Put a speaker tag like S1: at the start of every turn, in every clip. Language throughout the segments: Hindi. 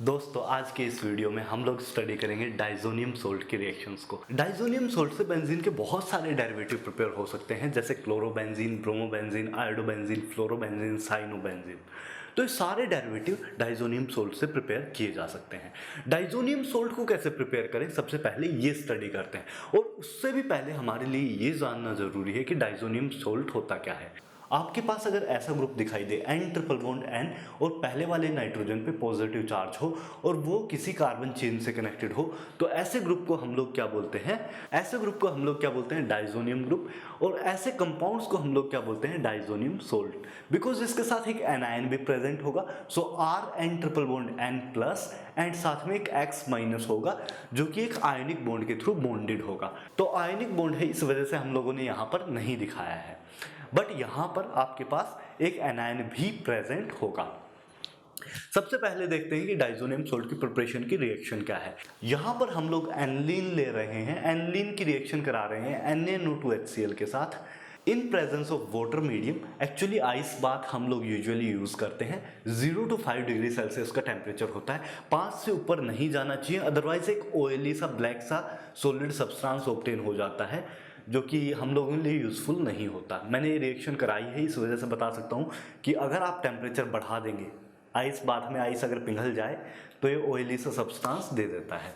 S1: दोस्तों आज के इस वीडियो में हम लोग स्टडी करेंगे डाइजोनियम सोल्ट के रिएक्शंस को। डाइजोनियम सोल्ट से बेंजीन के बहुत सारे डेरिवेटिव प्रिपेयर हो सकते हैं, जैसे chlorobenzene, bromobenzene, iodobenzene, fluorobenzene, cyanobenzene. तो ये सारे डेरिवेटिव डाइजोनियम सोल्ट से प्रिपेयर किए जा सकते हैं। डाइजोनियम सोल्ट को कैसे प्रिपेयर करें, सबसे पहले ये स्टडी करते हैं। और उससे भी पहले हमारे लिए ये जानना जरूरी है कि डाइजोनियम सोल्ट होता क्या है। आपके पास अगर ऐसा ग्रुप दिखाई दे N ट्रिपल बॉन्ड N और पहले वाले नाइट्रोजन पे पॉजिटिव चार्ज हो और वो किसी कार्बन चेन से कनेक्टेड हो, तो ऐसे ग्रुप को हम लोग क्या बोलते हैं? ऐसे ग्रुप को हम लोग क्या बोलते हैं? Diazonium group. और ऐसे कंपाउंड्स को हम लोग क्या बोलते हैं? Diazonium salt. बिकॉज इसके साथ एक एनायन भी प्रेजेंट होगा, सो RN triple bond N plus and साथ में एक X माइनस होगा जो कि एक आयनिक बॉन्ड के थ्रू बॉन्डेड होगा। तो आयनिक बॉन्ड है, इस वजह से हम लोगों ने यहाँ पर नहीं दिखाया है, बट यहां पर आपके पास एक एनायन भी प्रेजेंट होगा। सबसे पहले देखते हैं कि डाइजोनियम सोल्ट की प्रिपरेशन की रिएक्शन क्या है। यहां पर हम लोग एनलीन ले रहे हैं, एनलीन की रिएक्शन करा रहे हैं NaNO2HCl के साथ in presence of water medium. Actually ice bath हम लोग यूजुअली यूज करते हैं। 0 to 5 डिग्री सेल्सियस का टेम्परेचर होता है, 5 से ऊपर नहीं जाना चाहिए, अदरवाइज एक ऑयली सा ब्लैक सा सॉलिड सब्सटेंस ऑब्टेन हो जाता है जो कि हम लोगों के लिए यूज़फुल नहीं होता। मैंने ये रिएक्शन कराई है, इस वजह से बता सकता हूँ कि अगर आप टेम्परेचर बढ़ा देंगे, आइस बाथ में आइस अगर पिघल जाए तो ये ऑयली सा सब्सटेंस दे देता है।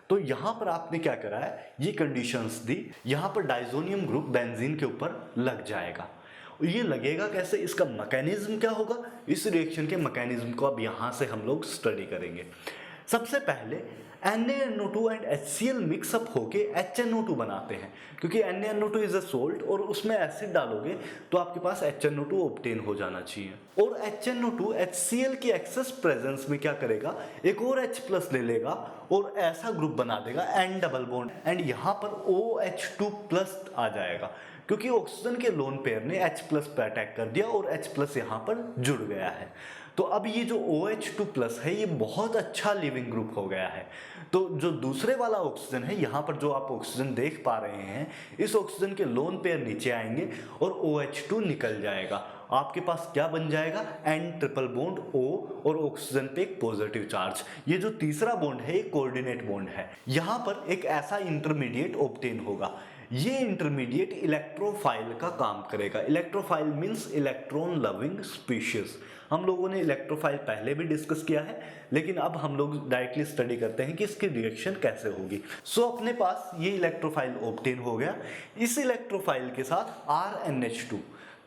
S1: तो यहाँ पर आपने क्या करा है, ये कंडीशंस दी। यहाँ पर डाइजोनियम ग्रुप बेंजीन के ऊपर लग जाएगा। ये लगेगा कैसे, इसका मैकेनिज्म क्या होगा, इस रिएक्शन के मैकेनिज्म को अब यहाँ से हम लोग स्टडी करेंगे। सबसे पहले NaNO2 एंड HCl मिक्सअप होके HNO2 बनाते हैं, क्योंकि NaNO2 इज अ सोल्ट और उसमें एसिड डालोगे तो आपके पास HNO2 ऑब्टेन हो जाना चाहिए। और HNO2 HCl की एक्सेस प्रेजेंस में क्या करेगा, एक और H प्लस ले लेगा और ऐसा ग्रुप बना देगा N डबल बॉन्ड, एंड यहाँ पर OH2 प्लस आ जाएगा क्योंकि ऑक्सीजन के लोन पेयर ने H प्लस पर अटैक कर दिया और H प्लस यहाँ पर जुड़ गया है। तो अब ये जो OH2 प्लस है ये बहुत अच्छा लिविंग ग्रुप हो गया है। तो जो दूसरे वाला ऑक्सीजन है, यहाँ पर जो आप ऑक्सीजन देख पा रहे हैं, इस ऑक्सीजन के लोन पेयर नीचे आएंगे और OH2 निकल जाएगा। आपके पास क्या बन जाएगा, N ट्रिपल बॉन्ड O और ऑक्सीजन पे एक पॉजिटिव चार्ज। ये जो तीसरा बॉन्ड है ये कोऑर्डिनेट बॉन्ड है। यहाँ पर एक ऐसा इंटरमीडिएट ऑब्टेन होगा। ये इंटरमीडिएट इलेक्ट्रोफाइल का काम करेगा। Electrophile means electron loving species. हम लोगों ने इलेक्ट्रोफाइल पहले भी डिस्कस किया है, लेकिन अब हम लोग डायरेक्टली स्टडी करते हैं कि इसकी रिएक्शन कैसे होगी। सो अपने पास ये इलेक्ट्रोफाइल ऑब्टेन हो गया। इस इलेक्ट्रोफाइल के साथ RNH2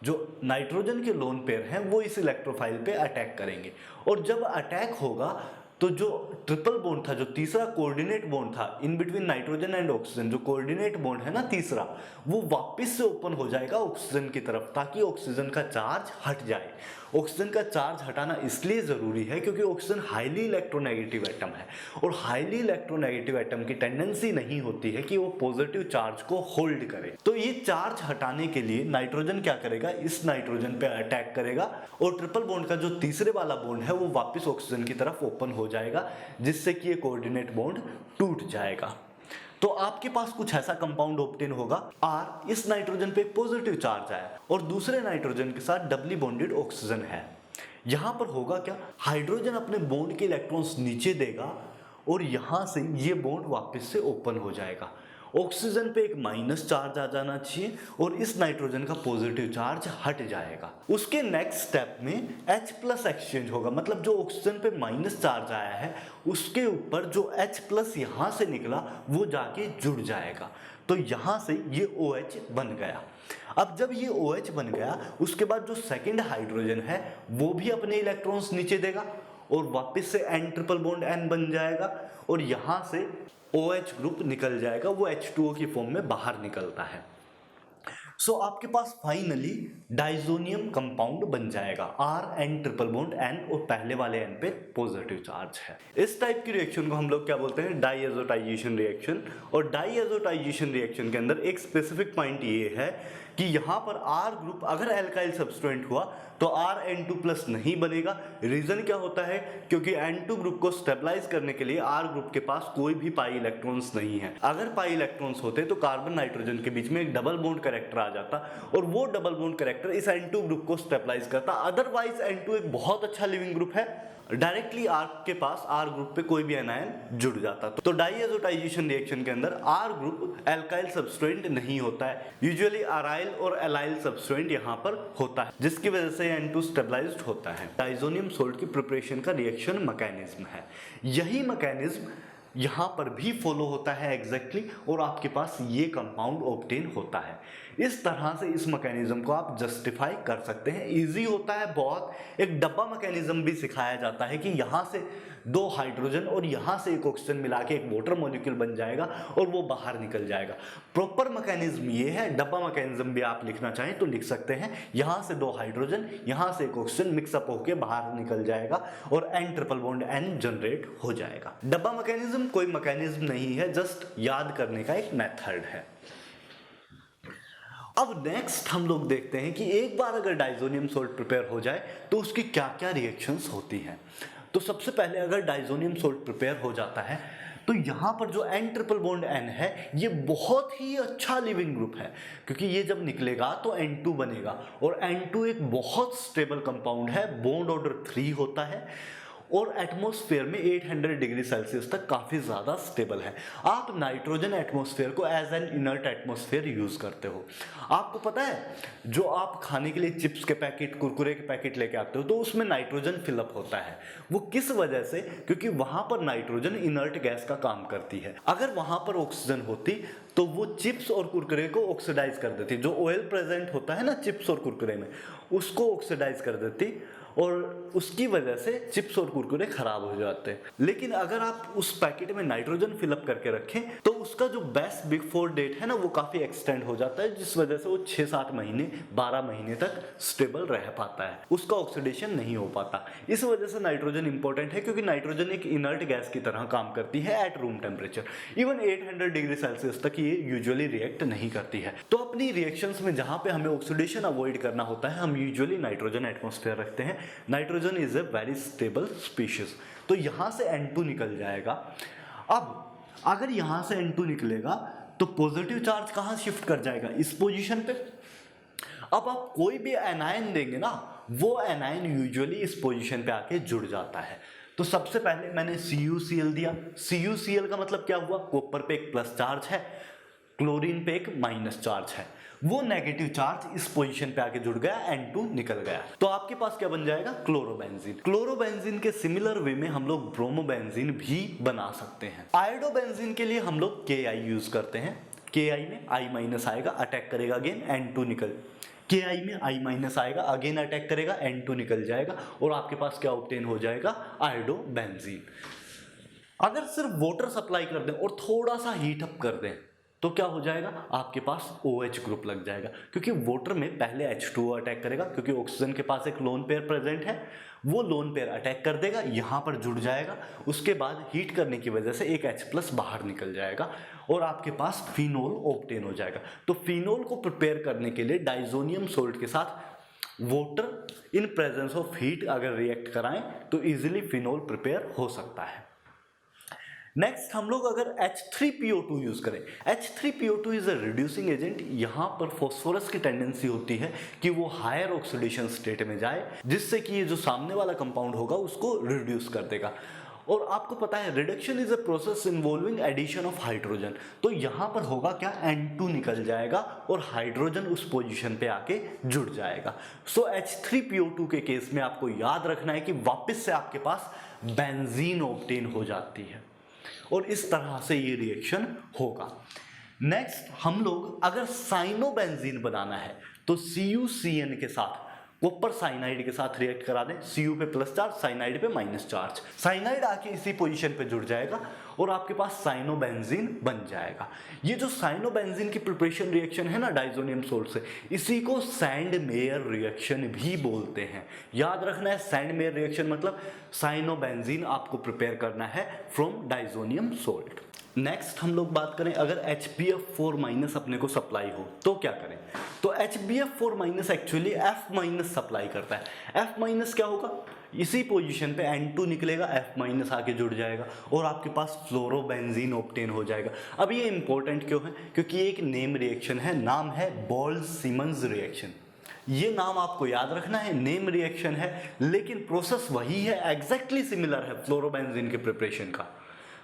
S1: जो नाइट्रोजन के लोन पेयर हैं वो इस इलेक्ट्रोफाइल पे अटैक करेंगे, और जब अटैक होगा तो जो ट्रिपल बॉन्ड था, जो तीसरा कोऑर्डिनेट बॉन्ड था in between nitrogen and oxygen, जो कोऑर्डिनेट बॉन्ड है ना तीसरा, वो वापस से ओपन हो जाएगा ऑक्सीजन की तरफ, ताकि ऑक्सीजन का चार्ज हट जाए। ऑक्सीजन का चार्ज हटाना इसलिए जरूरी है क्योंकि ऑक्सीजन हाईली इलेक्ट्रोनेगेटिव एटम है, और हाईली इलेक्ट्रोनेगेटिव एटम की टेंडेंसी नहीं होती है कि वो पॉजिटिव चार्ज को होल्ड करे। तो ये चार्ज हटाने के लिए नाइट्रोजन क्या करेगा, इस नाइट्रोजन पे अटैक करेगा और ट्रिपल बॉन्ड का जो तीसरे वाला बॉन्ड है वो वापस ऑक्सीजन की तरफ ओपन हो जाएगा, जिससे कि ये कोऑर्डिनेट बॉन्ड टूट जाएगा। तो आपके पास कुछ ऐसा कंपाउंड ऑब्टेन होगा, R इस नाइट्रोजन पे पॉजिटिव चार्ज आया और दूसरे नाइट्रोजन के साथ डबली बॉन्डेड ऑक्सीजन है। यहां पर होगा क्या, हाइड्रोजन अपने बॉन्ड के इलेक्ट्रॉन्स नीचे देगा और यहां से ये बॉन्ड वापस से ओपन हो जाएगा। ऑक्सीजन पे एक माइनस चार्ज आ जाना चाहिए और इस नाइट्रोजन का पॉजिटिव चार्ज हट जाएगा। उसके नेक्स्ट स्टेप में H प्लस एक्सचेंज होगा, मतलब जो ऑक्सीजन पे माइनस चार्ज आया है उसके ऊपर जो H प्लस यहां से निकला वो जाके जुड़ जाएगा। तो यहां से ये OH बन गया। अब जब ये OH बन गया, उसके बाद जो सेकेंड हाइड्रोजन है वो भी अपने इलेक्ट्रॉन्स नीचे देगा और वापस से N ट्रिपल बॉन्ड N बन जाएगा और यहां से OH ग्रुप निकल जाएगा, वो H2O की फॉर्म में बाहर निकलता है। सो आपके पास फाइनली डाइजोनियम कंपाउंड बन जाएगा, RN ट्रिपल बॉन्ड N और पहले वाले N पे पॉजिटिव चार्ज है। इस टाइप की रिएक्शन को हम लोग क्या बोलते हैं, डाईएजोटाइजेशन रिएक्शन। और डाईएजोटाइजेशन रिएक्शन के अंदर एक स्पेसिफिक पॉइंट ये है कि यहाँ पर R ग्रुप अगर एल्काइल सब्सटेंट हुआ तो RN2 प्लस नहीं बनेगा। रीजन क्या होता है, क्योंकि N2 ग्रुप को स्टेबलाइज करने के लिए R ग्रुप के पास कोई भी पाई इलेक्ट्रॉन्स नहीं है। अगर पाई इलेक्ट्रॉन्स होते तो कार्बन नाइट्रोजन के बीच में एक डबल बॉन्ड कैरेक्टर आ जाता और वो डबल बॉन्ड कैरेक्टर इस N2 ग्रुप को स्टेबलाइज करता। अदरवाइज N2 एक बहुत अच्छा लिविंग ग्रुप है, डायरेक्टली R के पास R ग्रुप पे कोई भी एनायन जुड़ जाता। तो डाईएज़ोटाइजेशन रिएक्शन के अंदर R ग्रुप एल्काइल सब्सट्रेंट नहीं होता है, यूजुअली अराइल और एलाइल सब्सट्रेंट यहाँ पर होता है, जिसकी वजह से N2 स्टेबलाइज्ड होता है। डाइजोनियम सोल्ट की प्रिपरेशन का रिएक्शन मैकेनिज्म है, यही मैकेनिज्म यहाँ पर भी फॉलो होता है एग्जैक्टली, और आपके पास ये कंपाउंड ऑब्टेन होता है। इस तरह से इस मैकेनिज्म को आप जस्टिफाई कर सकते हैं, इजी होता है बहुत। एक डब्बा मैकेनिज्म भी सिखाया जाता है कि यहाँ से 2 हाइड्रोजन और यहाँ से एक ऑक्सीजन मिला के एक वाटर मॉलिक्यूल बन जाएगा और वो बाहर निकल जाएगा। प्रॉपर मैकेनिज्म ये है। डब्बा मैकेनिज्म भी आप लिखना चाहें तो लिख सकते हैं, यहाँ से 2 हाइड्रोजन, यहाँ से एक ऑक्सीजन मिक्सअप होकर बाहर निकल जाएगा और N triple bond N generate हो जाएगा। डब्बा मैकेनिज्म कोई मैकेनिज्म नहीं है, जस्ट याद करने का एक मेथड है। अब नेक्स्ट हम लोग देखते हैं कि एक बार अगर डाइजोनियम सोल्ट प्रिपेयर हो जाए तो उसकी क्या क्या रिएक्शंस होती हैं। तो सबसे पहले अगर डाइजोनियम सोल्ट प्रिपेयर हो जाता है तो यहाँ पर जो N ट्रिपल बॉन्ड N है ये बहुत ही अच्छा लिविंग ग्रुप है, क्योंकि ये जब निकलेगा तो N2 बनेगा और N2 एक बहुत स्टेबल कंपाउंड है, बॉन्ड ऑर्डर 3 होता है और एटमॉस्फेयर में 800 डिग्री सेल्सियस तक काफ़ी ज़्यादा स्टेबल है। आप नाइट्रोजन एटमॉस्फेयर को as an inert atmosphere use करते हो। आपको पता है जो आप खाने के लिए चिप्स के पैकेट, कुरकुरे के पैकेट लेके आते हो तो उसमें नाइट्रोजन फिलअप होता है। वो किस वजह से? क्योंकि वहाँ पर नाइट्रोजन इनर्ट गैस का काम करती है। अगर वहाँ पर ऑक्सीजन होती तो वो चिप्स और कुरकुरे को ऑक्सीडाइज कर देती। जो ऑयल प्रेजेंट होता है ना चिप्स और कुरकुरे में, उसको ऑक्सीडाइज कर देती और उसकी वजह से चिप्स और कुरकुरे खराब हो जाते हैं। लेकिन अगर आप उस पैकेट में नाइट्रोजन फिलअप करके रखें तो उसका जो बेस्ट बिफोर डेट है ना वो काफ़ी एक्सटेंड हो जाता है, जिस वजह से वो 6-7 महीने 12 महीने तक स्टेबल रह पाता है, उसका ऑक्सीडेशन नहीं हो पाता। इस वजह से नाइट्रोजन इंपॉर्टेंट है, क्योंकि नाइट्रोजन एक इनर्ट गैस की तरह काम करती है at room temperature. Even 800 degree Celsius तक ये यूजुअली रिएक्ट नहीं करती है। तो अपनी रिएक्शंस में जहाँ पे हमें ऑक्सीडेशन अवॉइड करना होता है हम यूजुअली नाइट्रोजन एटमॉस्फेयर रखते हैं। Nitrogen is a very stable species. तो यहां से N2 निकल जाएगा। अब अगर यहां से N2 निकलेगा तो पॉजिटिव चार्ज कहां शिफ्ट कर जाएगा? इस पोजीशन पे। अब आप कोई भी एनायन देंगे ना, वो एनायन यूजुअली इस पोजीशन पे आके जुड़ जाता है। तो सबसे पहले मैंने CuCl दिया। CuCl का मतलब क्या हुआ? कॉपर पे एक प्लस चार्ज है, क्लोरीन पे एक माइनस चार्ज है। वो नेगेटिव चार्ज इस पोजीशन पे आके जुड़ गया, N2 निकल गया। तो आपके पास क्या बन जाएगा? क्लोरोबेंजीन। क्लोरोबेंजीन के सिमिलर वे में हम लोग ब्रोमोबेंजीन भी बना सकते हैं। आयोडोबेंजीन के लिए हम लोग Ki यूज करते हैं। Ki में I माइनस आएगा, अटैक करेगा अगेन, N2 निकल। Ki में I माइनस आएगा, अगेन अटैक करेगा, N2 निकल जाएगा और आपके पास क्या ऑब्टेन हो जाएगा? आयोडोबेंजीन। अगर सिर्फ वाटर सप्लाई कर दें और थोड़ा सा हीट अप कर दें तो क्या हो जाएगा? आपके पास OH ग्रुप लग जाएगा, क्योंकि वाटर में पहले H2O अटैक करेगा, क्योंकि ऑक्सीजन के पास एक लोन पेयर प्रेजेंट है। वो लोन पेयर अटैक कर देगा, यहाँ पर जुड़ जाएगा, उसके बाद हीट करने की वजह से एक H+ बाहर निकल जाएगा और आपके पास फिनोल ऑब्टेन हो जाएगा। तो फिनोल को प्रिपेयर करने के लिए डाइजोनियम सोल्ट के साथ water in presence of heat अगर रिएक्ट कराएं तो इजीली फिनोल प्रिपेयर हो सकता है। नेक्स्ट हम लोग अगर H3PO2 यूज करें, H3PO2 is a reducing agent. यहाँ पर फॉस्फोरस की टेंडेंसी होती है कि वो हायर ऑक्सीडेशन स्टेट में जाए, जिससे कि ये जो सामने वाला कंपाउंड होगा उसको रिड्यूस कर देगा। और आपको पता है reduction is a process involving addition of hydrogen. तो यहाँ पर होगा क्या? N2 निकल जाएगा और हाइड्रोजन उस पोजीशन पे आके जुड़ जाएगा। सो H3PO2 के केस में आपको याद रखना है कि वापस से आपके पास बेंजीन ऑब्टेन हो जाती है और इस तरह से ये रिएक्शन होगा। नेक्स्ट हम लोग अगर साइनोबेंजीन बनाना है तो CuCN के साथ कॉपर साइनाइड के साथ रिएक्ट करा दें। Cu पे प्लस चार्ज, साइनाइड पे माइनस चार्ज। साइनाइड आके इसी पोजीशन पे जुड़ जाएगा और आपके पास साइनोबेंजीन बन जाएगा। ये जो साइनोबेंजीन की प्रिपरेशन रिएक्शन है ना डाइजोनियम सोल्ट से, इसी को सैंड मेयर रिएक्शन भी बोलते हैं। याद रखना है, सैंड मेयर रिएक्शन मतलब साइनोबेंजीन आपको प्रिपेयर करना है फ्रॉम डाइजोनियम सोल्ट। नेक्स्ट हम लोग बात करें अगर HbF4- अपने को सप्लाई हो तो क्या करें? तो HbF4- एक्चुअली F- सप्लाई करता है। F- क्या होगा? इसी पोजीशन पे N2 निकलेगा, F- आके जुड़ जाएगा और आपके पास फ्लोरोबेंजीन ऑब्टेन हो जाएगा। अब ये इंपॉर्टेंट क्यों है? क्योंकि ये एक नेम रिएक्शन है, नाम है बोल्स-सीमंस रिएक्शन। ये नाम आपको याद रखना है, नेम रिएक्शन है, लेकिन प्रोसेस वही है, एग्जैक्टली सिमिलर है फ्लोरोबेंजीन के प्रिपरेशन का।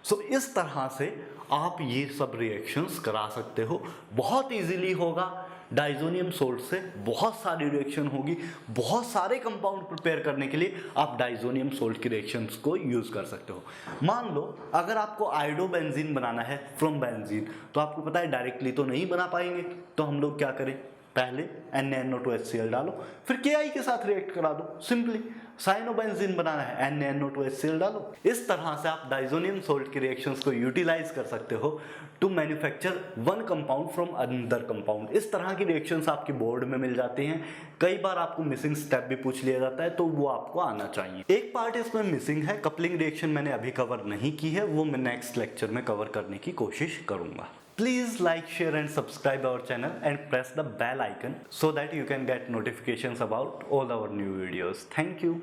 S1: सो इस तरह से आप ये सब रिएक्शंस करा सकते हो, बहुत इजीली होगा। डाइजोनियम सोल्ट से बहुत सारी रिएक्शन होगी, बहुत सारे कंपाउंड प्रिपेयर करने के लिए आप डाइजोनियम सोल्ट की रिएक्शंस को यूज कर सकते हो। मान लो अगर आपको आयोडोबेंजीन बनाना है फ्रॉम बेंजीन, तो आपको पता है डायरेक्टली तो नहीं बना पाएंगे, तो हम लोग क्या करें, पहले NaNO2HCl डालो, फिर Ki के साथ रिएक्ट करा दो। सिंपली साइनोबेंजीन बनाना है, NaNO2HCl डालो। इस तरह से आप डाइजोनियम सोल्ट की रिएक्शंस को यूटिलाइज कर सकते हो to manufacture one compound from another compound. इस तरह की रिएक्शंस आपके बोर्ड में मिल जाती हैं। कई बार आपको मिसिंग स्टेप भी पूछ लिया जाता है, तो वो आपको आना चाहिए। एक पार्ट इसमें मिसिंग है, कपलिंग रिएक्शन मैंने अभी कवर नहीं की है, वो मैं नेक्स्ट लेक्चर में कवर करने की कोशिश करूंगा। Please like, share and subscribe our channel and press the bell icon so that you can get notifications about all our new videos. Thank you.